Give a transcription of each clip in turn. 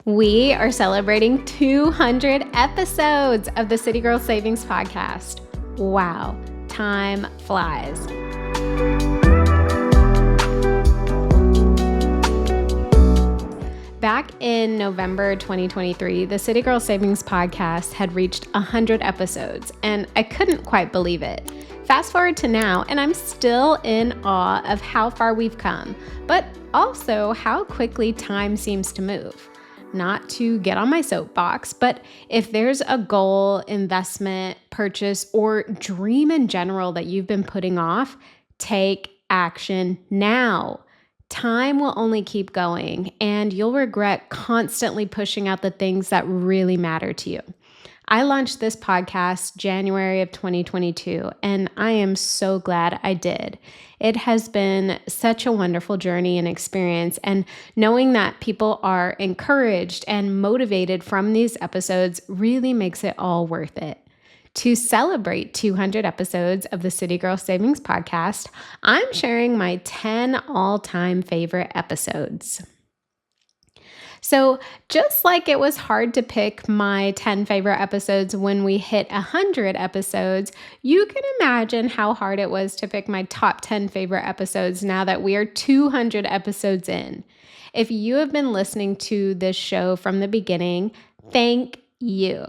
We are celebrating 200 episodes of the City Girl Savings Podcast. Wow, time flies. Back in November 2023, the City Girl Savings Podcast had reached 100 episodes, and I couldn't quite believe it. Fast forward to now, and I'm still in awe of how far we've come, but also how quickly time seems to move. Not to get on my soapbox, but if there's a goal, investment, purchase, or dream in general that you've been putting off, take action now. Time will only keep going, and you'll regret constantly pushing out the things that really matter to you. I launched this podcast January of 2022, and I am so glad I did. It has been such a wonderful journey and experience, and knowing that people are encouraged and motivated from these episodes really makes it all worth it. To celebrate 200 episodes of the City Girl Savings Podcast, I'm sharing my 10 all-time favorite episodes. So just like it was hard to pick my 10 favorite episodes when we hit 100 episodes, you can imagine how hard it was to pick my top 10 favorite episodes now that we are 200 episodes in. If you have been listening to this show from the beginning, thank you.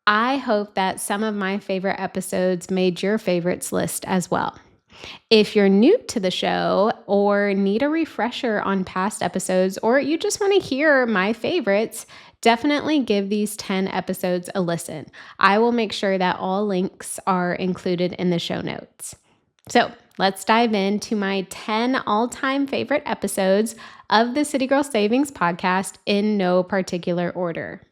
I hope that some of my favorite episodes made your favorites list as well. If you're new to the show or need a refresher on past episodes, or you just want to hear my favorites, definitely give these 10 episodes a listen. I will make sure that all links are included in the show notes. So let's dive into my 10 all-time favorite episodes of the City Girl Savings Podcast in no particular order.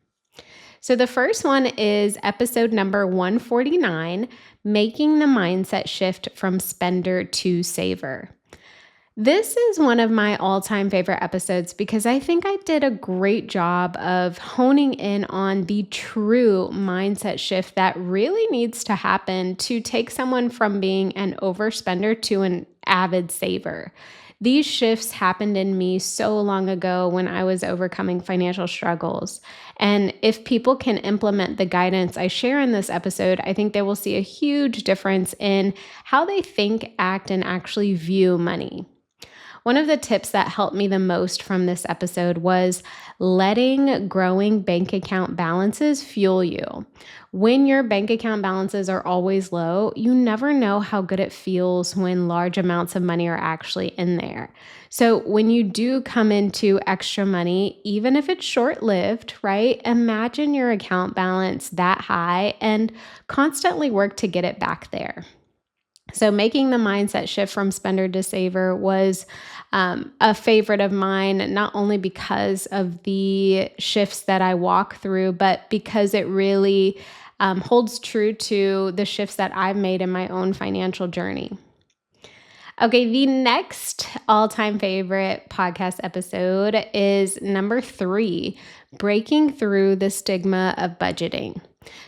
So the first one is episode number 149, Making the Mindset Shift from Spender to Saver. This is one of my all-time favorite episodes because I think I did a great job of honing in on the true mindset shift that really needs to happen to take someone from being an overspender to an avid saver. These shifts happened in me so long ago when I was overcoming financial struggles. And if people can implement the guidance I share in this episode, I think they will see a huge difference in how they think, act, and actually view money. One of the tips that helped me the most from this episode was letting growing bank account balances fuel you. When your bank account balances are always low, you never know how good it feels when large amounts of money are actually in there. So when you do come into extra money, even if it's short-lived, right? Imagine your account balance that high and constantly work to get it back there. So making the mindset shift from spender to saver was a favorite of mine, not only because of the shifts that I walk through, but because it really holds true to the shifts that I've made in my own financial journey. Okay, the next all-time favorite podcast episode is number 3, Breaking Through the Stigma of Budgeting.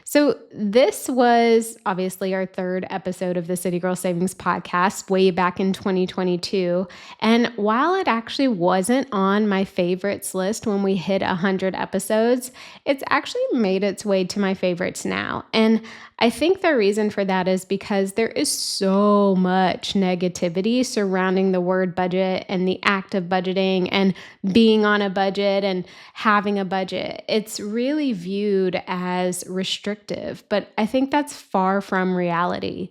So this was obviously our third episode of the City Girl Savings Podcast way back in 2022. And while it actually wasn't on my favorites list when we hit 100 episodes, it's actually made its way to my favorites now. And I think the reason for that is because there is so much negativity surrounding the word budget and the act of budgeting and being on a budget and having a budget. It's really viewed as restrictive, but I think that's far from reality.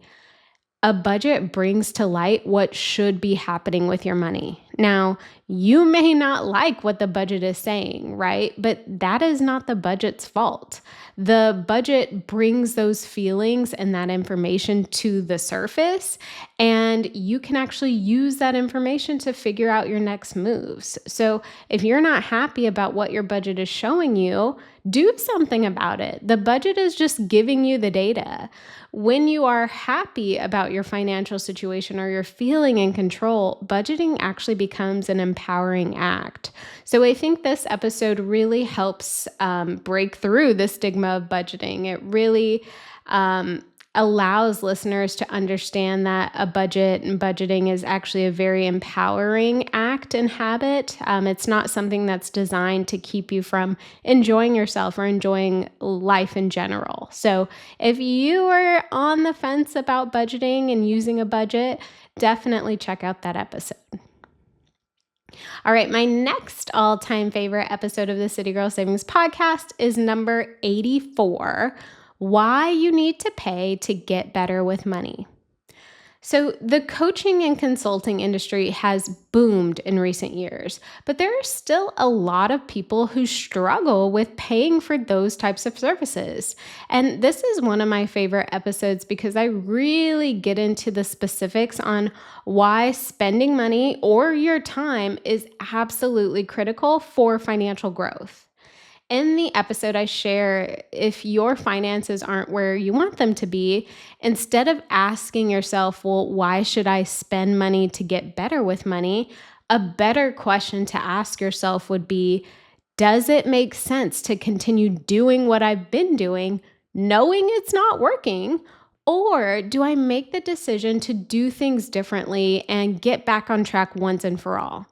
A budget brings to light what should be happening with your money. Now, you may not like what the budget is saying, right? But that is not the budget's fault. The budget brings those feelings and that information to the surface, and you can actually use that information to figure out your next moves. So if you're not happy about what your budget is showing you, do something about it. The budget is just giving you the data. When you are happy about your financial situation or you're feeling in control, budgeting actually becomes an empowering act. So I think this episode really helps break through the stigma of budgeting. It really allows listeners to understand that a budget and budgeting is actually a very empowering act and habit. It's not something that's designed to keep you from enjoying yourself or enjoying life in general. So if you are on the fence about budgeting and using a budget, definitely check out that episode. All right, my next all-time favorite episode of the City Girl Savings Podcast is number 84, Why You Need to Pay to Get Better with Money. So the coaching and consulting industry has boomed in recent years, but there are still a lot of people who struggle with paying for those types of services. And this is one of my favorite episodes because I really get into the specifics on why spending money or your time is absolutely critical for financial growth. In the episode, I share if your finances aren't where you want them to be, instead of asking yourself, well, why should I spend money to get better with money? A better question to ask yourself would be, does it make sense to continue doing what I've been doing, knowing it's not working? Or do I make the decision to do things differently and get back on track once and for all?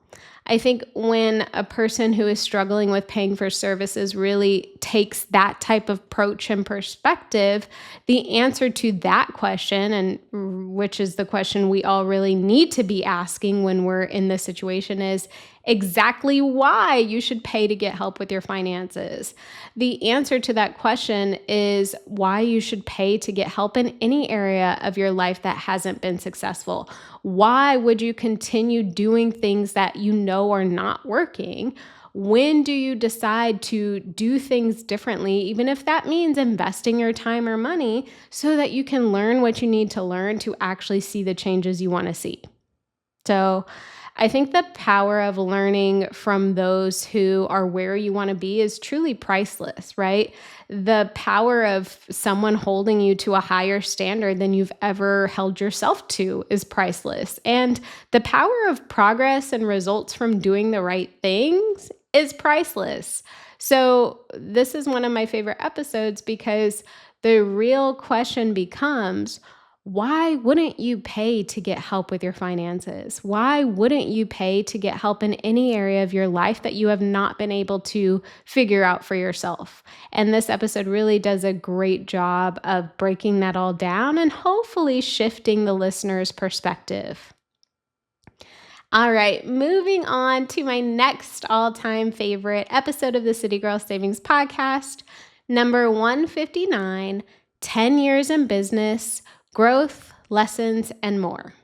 I think when a person who is struggling with paying for services really takes that type of approach and perspective, the answer to that question, and which is the question we all really need to be asking when we're in this situation, is exactly why you should pay to get help with your finances. The answer to that question is why you should pay to get help in any area of your life that hasn't been successful. Why would you continue doing things that you know are not working? When do you decide to do things differently, even if that means investing your time or money so that you can learn what you need to learn to actually see the changes you want to see? So I think the power of learning from those who are where you want to be is truly priceless, right? The power of someone holding you to a higher standard than you've ever held yourself to is priceless. And the power of progress and results from doing the right things is priceless. So this is one of my favorite episodes because the real question becomes, why wouldn't you pay to get help with your finances? Why wouldn't you pay to get help in any area of your life that you have not been able to figure out for yourself? And this episode really does a great job of breaking that all down and hopefully shifting the listener's perspective. All right, moving on to my next all-time favorite episode of the City Girl Savings Podcast, number 159, 10 Years in Business, Growth, Lessons, and More.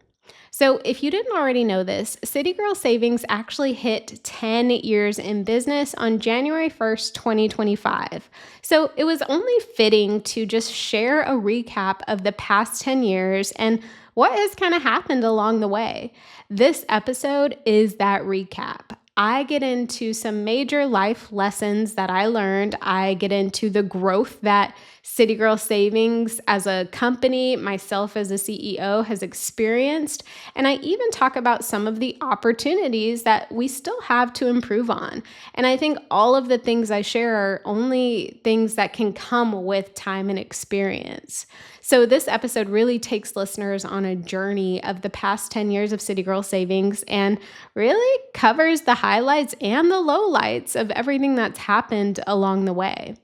So if you didn't already know this, City Girl Savings actually hit 10 years in business on January 1st, 2025. So it was only fitting to just share a recap of the past 10 years and what has kind of happened along the way. This episode is that recap. I get into some major life lessons that I learned. I get into the growth that City Girl Savings as a company, myself as a CEO, has experienced. And I even talk about some of the opportunities that we still have to improve on. And I think all of the things I share are only things that can come with time and experience. So this episode really takes listeners on a journey of the past 10 years of City Girl Savings and really covers the highlights and the lowlights of everything that's happened along the way.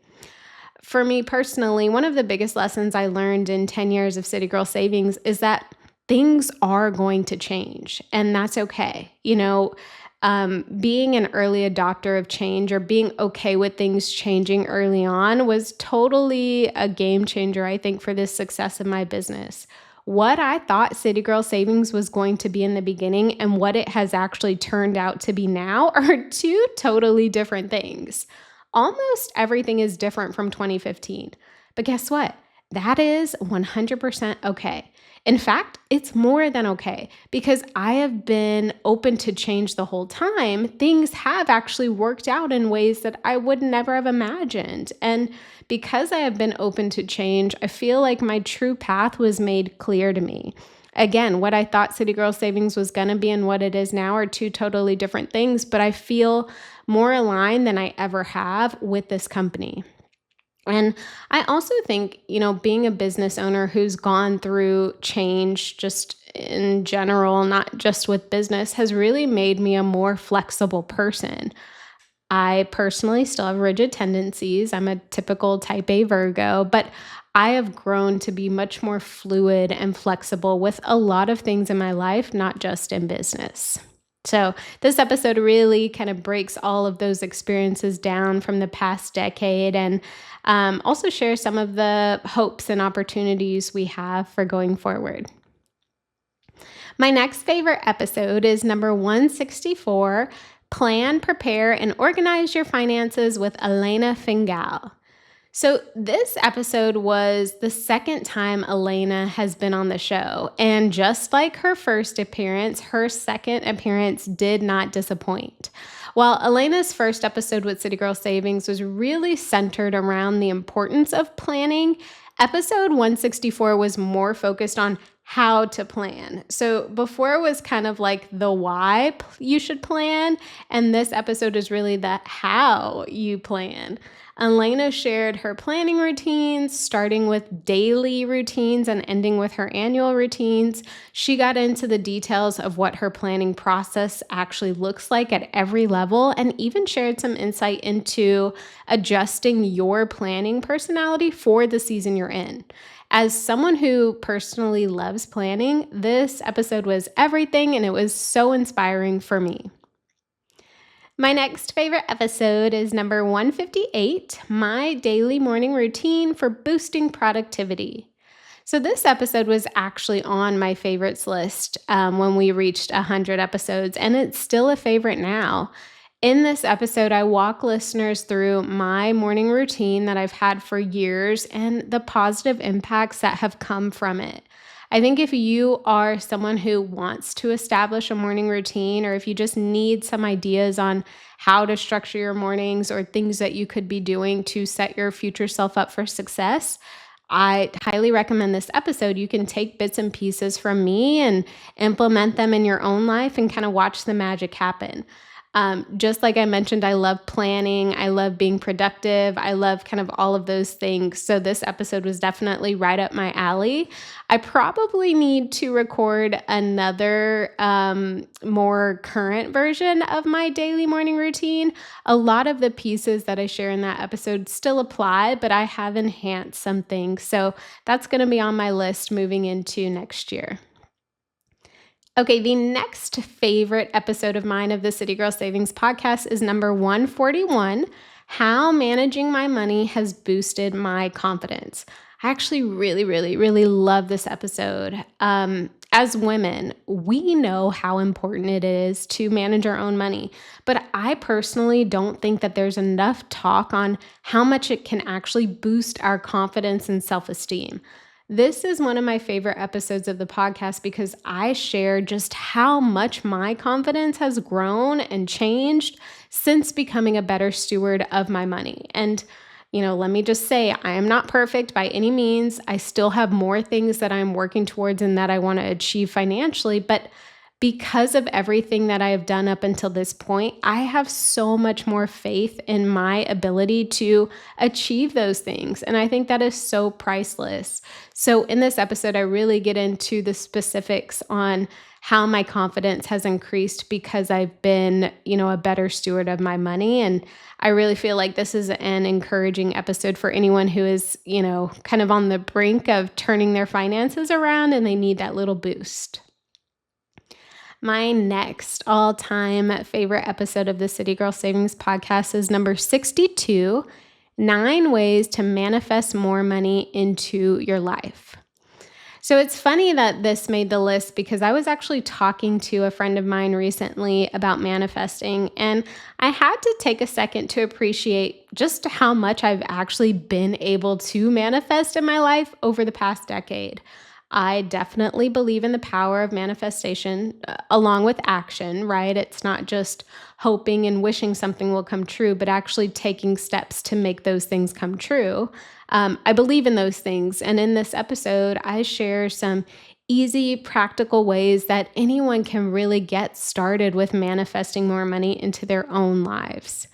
For me personally, one of the biggest lessons I learned in 10 years of City Girl Savings is that things are going to change, and that's okay. Being an early adopter of change or being okay with things changing early on was totally a game changer, I think, for the success of my business. What I thought City Girl Savings was going to be in the beginning and what it has actually turned out to be now are two totally different things. Almost everything is different from 2015. But guess what? That is 100% okay. In fact, it's more than okay because I have been open to change the whole time. Things have actually worked out in ways that I would never have imagined. And because I have been open to change, I feel like my true path was made clear to me. Again, what I thought City Girl Savings was going to be and what it is now are two totally different things, but I feel more aligned than I ever have with this company. And I also think, being a business owner who's gone through change just in general, not just with business, has really made me a more flexible person. I personally still have rigid tendencies. I'm a typical type A Virgo, but I have grown to be much more fluid and flexible with a lot of things in my life, not just in business. So, this episode really kind of breaks all of those experiences down from the past decade and also shares some of the hopes and opportunities we have for going forward. My next favorite episode is number 164, Plan, Prepare, and Organize Your Finances with Elena Fingal. So, this episode was the second time Elena has been on the show. And just like her first appearance, her second appearance did not disappoint. While Elena's first episode with City Girl Savings was really centered around the importance of planning, episode 164 was more focused on how to plan. So before it was kind of like the why you should plan, and this episode is really the how you plan. Elena shared her planning routines, starting with daily routines and ending with her annual routines. She got into the details of what her planning process actually looks like at every level, and even shared some insight into adjusting your planning personality for the season you're in. As someone who personally loves planning, this episode was everything, and it was so inspiring for me. My next favorite episode is number 158, My Daily Morning Routine for Boosting Productivity. So this episode was actually on my favorites list when we reached 100 episodes, and it's still a favorite now. In this episode, I walk listeners through my morning routine that I've had for years and the positive impacts that have come from it. I think if you are someone who wants to establish a morning routine, or if you just need some ideas on how to structure your mornings or things that you could be doing to set your future self up for success, I highly recommend this episode. You can take bits and pieces from me and implement them in your own life and kind of watch the magic happen. Just like I mentioned, I love planning. I love being productive. I love kind of all of those things. So this episode was definitely right up my alley. I probably need to record another more current version of my daily morning routine. A lot of the pieces that I share in that episode still apply, but I have enhanced some things. So that's going to be on my list moving into next year. Okay, the next favorite episode of mine of the City Girl Savings podcast is number 141, How Managing My Money Has Boosted My Confidence. I actually really love this episode. As women, we know how important it is to manage our own money, but I personally don't think that there's enough talk on how much it can actually boost our confidence and self-esteem. This is one of my favorite episodes of the podcast because I share just how much my confidence has grown and changed since becoming a better steward of my money. And, let me just say, I am not perfect by any means. I still have more things that I'm working towards and that I want to achieve financially, but because of everything that I have done up until this point, I have so much more faith in my ability to achieve those things. And I think that is so priceless. So in this episode, I really get into the specifics on how my confidence has increased because I've been, a better steward of my money. And I really feel like this is an encouraging episode for anyone who is, kind of on the brink of turning their finances around and they need that little boost. My next all-time favorite episode of the City Girl Savings podcast is number 62, 9 Ways to Manifest More Money into Your Life. So it's funny that this made the list because I was actually talking to a friend of mine recently about manifesting, and I had to take a second to appreciate just how much I've actually been able to manifest in my life over the past decade. I definitely believe in the power of manifestation along with action, right? It's not just hoping and wishing something will come true, but actually taking steps to make those things come true. I believe in those things. And in this episode, I share some easy, practical ways that anyone can really get started with manifesting more money into their own lives.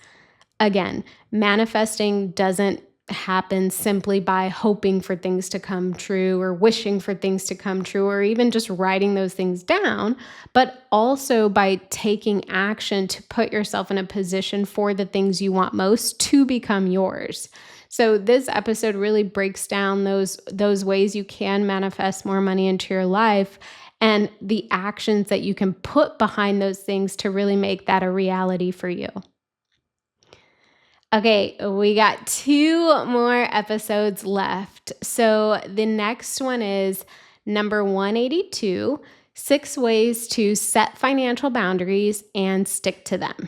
Again, manifesting doesn't happen simply by hoping for things to come true or wishing for things to come true or even just writing those things down, but also by taking action to put yourself in a position for the things you want most to become yours. So this episode really breaks down those ways you can manifest more money into your life and the actions that you can put behind those things to really make that a reality for you. Okay, we got 2 more episodes left. So the next one is number 182, 6 ways to set financial boundaries and stick to them.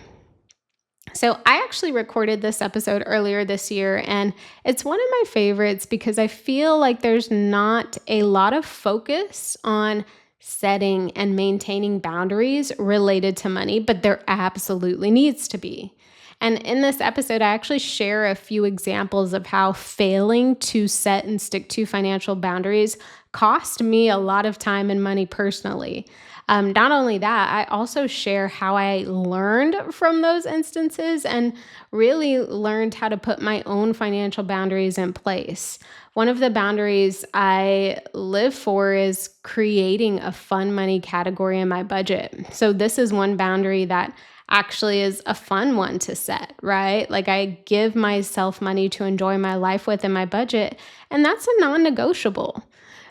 So I actually recorded this episode earlier this year, and it's one of my favorites because I feel like there's not a lot of focus on setting and maintaining boundaries related to money, but there absolutely needs to be. And in this episode, I actually share a few examples of how failing to set and stick to financial boundaries cost me a lot of time and money personally. Not only that, I also share how I learned from those instances and really learned how to put my own financial boundaries in place. One of the boundaries I live for is creating a fun money category in my budget. So this is one boundary that actually is a fun one to set, right? Like I give myself money to enjoy my life with in my budget, and that's a non-negotiable.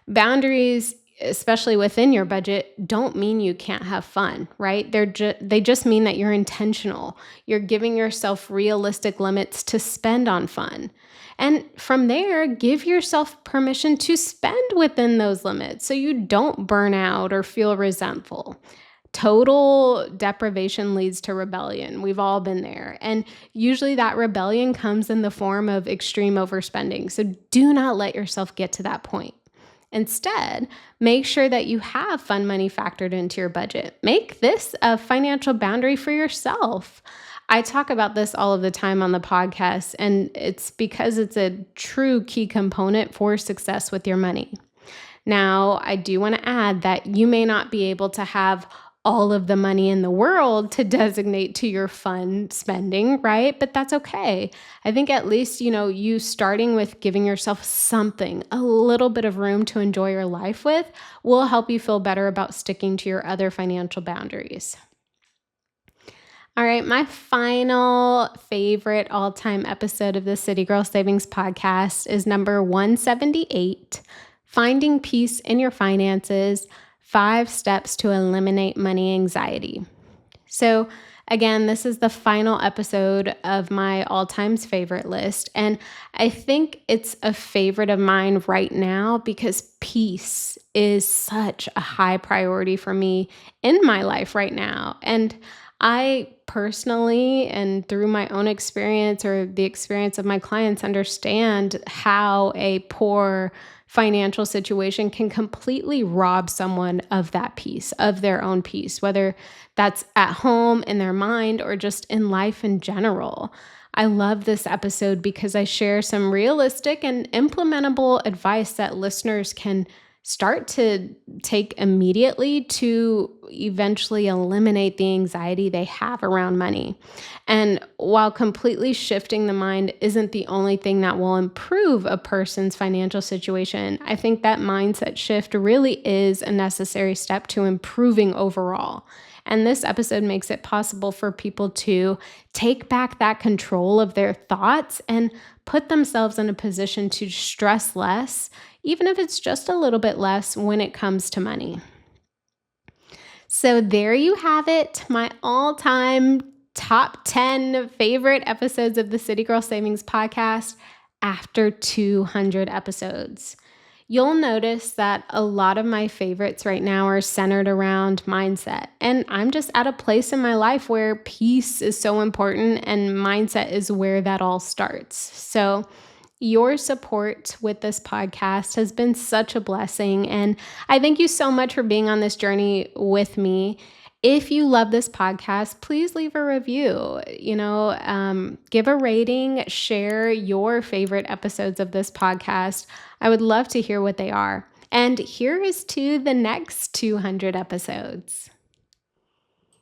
Boundaries, especially within your budget, don't mean you can't have fun, right? They just mean that you're intentional. You're giving yourself realistic limits to spend on fun. And from there, give yourself permission to spend within those limits so you don't burn out or feel resentful. Total deprivation leads to rebellion. We've all been there. And usually that rebellion comes in the form of extreme overspending. So do not let yourself get to that point. Instead, make sure that you have fun money factored into your budget. Make this a financial boundary for yourself. I talk about this all of the time on the podcast, and it's because it's a true key component for success with your money. Now, I do want to add that you may not be able to have all of the money in the world to designate to your fun spending, right? But that's okay. I think at least, you starting with giving yourself something, a little bit of room to enjoy your life with, will help you feel better about sticking to your other financial boundaries. All right, my final favorite all-time episode of the City Girl Savings Podcast is number 178, Finding Peace in Your Finances, 5 Steps to Eliminate Money Anxiety. So again, this is the final episode of my all-time favorite list, and I think it's a favorite of mine right now because peace is such a high priority for me in my life right now. And I personally, and through my own experience or the experience of my clients, understand how a poor financial situation can completely rob someone of that peace, of their own peace, whether that's at home, in their mind, or just in life in general. I love this episode because I share some realistic and implementable advice that listeners can start to take immediately to eventually eliminate the anxiety they have around money. And while completely shifting the mind isn't the only thing that will improve a person's financial situation, I think that mindset shift really is a necessary step to improving overall. And this episode makes it possible for people to take back that control of their thoughts and put themselves in a position to stress less, even if it's just a little bit less when it comes to money. So there you have it, my all-time top 10 favorite episodes of the City Girl Savings Podcast after 200 episodes. You'll notice that a lot of my favorites right now are centered around mindset. And I'm just at a place in my life where peace is so important and mindset is where that all starts. So your support with this podcast has been such a blessing. And I thank you so much for being on this journey with me. If you love this podcast, please leave a review, give a rating, share your favorite episodes of this podcast. I would love to hear what they are. And here is to the next 200 episodes.